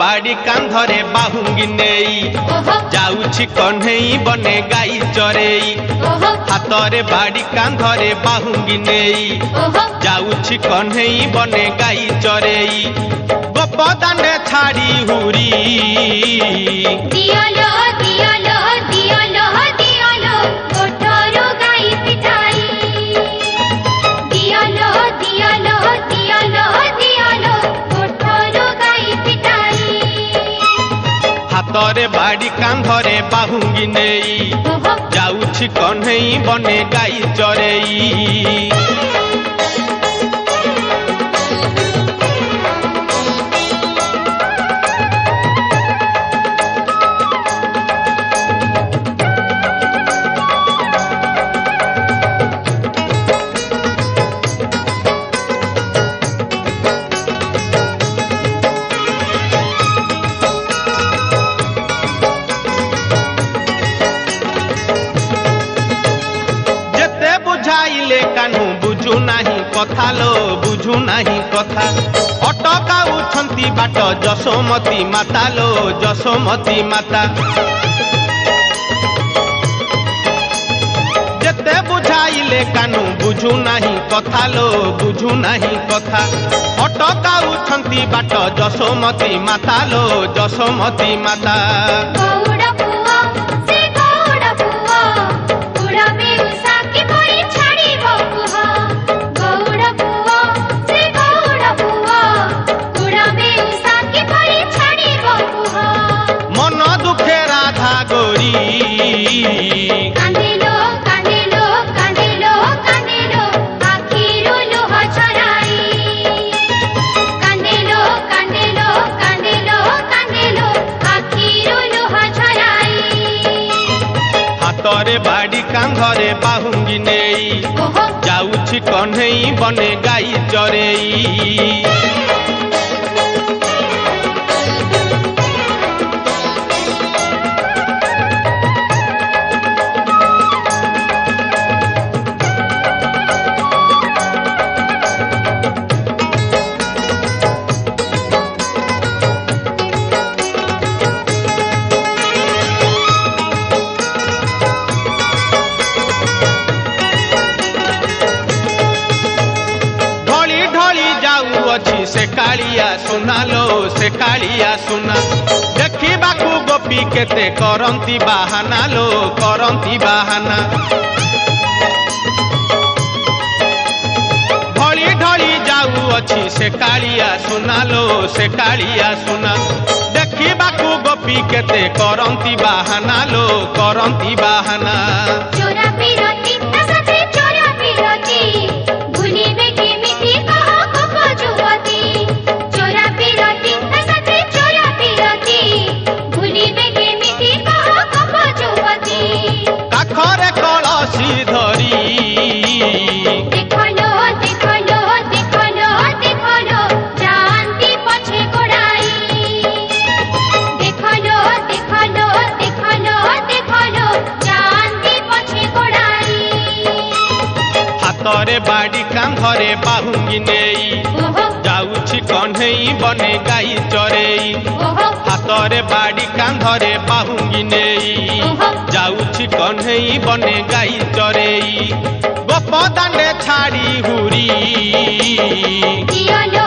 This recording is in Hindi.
बाड़ी कांधरे बाहुंगी नेई जाउछि कन्हई बने गाई चरेई हातरे बाड़ी कांधरे बाहुंगी नेई जाउछि कन्हई बने गाई चरेई गोपदाने छाड़ी हुरी दियालो दियालो दियालो दियालो कोठरो गाई पिटाई दियालो दियालो दियालो दियालो कोठरो गाई पिटाई हातरे बाड़ी कांधरे बाहुंगी नेई जाउछि कन्हई बने गाई चरेई कानू बुझू नाही कथा लो बुझू नाही कथा अटकाउछंती बाट जशोमती माता लो जशोमती माता जेते बुझाइले कानू बुझू नाही कथा लो बुझू नाही कथा अटकाउछंती बाट जशोमती माता लो जशोमती माता कांदिलो कांदिलो कांदिलो कांदिलो आखिरो लोह झराई कांदिलो कांदिलो कांदिलो कांदिलो आखिरो लोह झराई हातरे बाड़ी कांधरे बाहुंगी नेई जाउछि कन्हई बने गाई चरेई से कालिया सुना लो से कालिया सुना देखा गोपी केते करंती बाहाना लो करंती बाहाना ढली ढली जाऊ अच्छी से कालिया सुना लो से कालिया सुना देखा गोपी केते करंती बाहाना लो करंती बाहाना चोरा पिरती तसते चोरा पिरती भूलिबे केमिति कहो कोको जुवती चोरा पिरती तसते चोरा पिरती भूलिबे केमिति कहो कोको जुवती काखरे कलसी धरी देखलो देखलो देखलो देखलो जानती पछे गोड़ाई देखलो देखलो देखलो देखलो जानती पछे गोड़ाई हातरे बाड़ी कांधरे बाहुंगी नेई जाउछि कन्हई बने गाई चरेई हातरे बाड़ी कांधरे बाहुंगी नेई जाउछि कन्हई बने गाई चरेई गोपदाने छाड़ी हुरी दियालो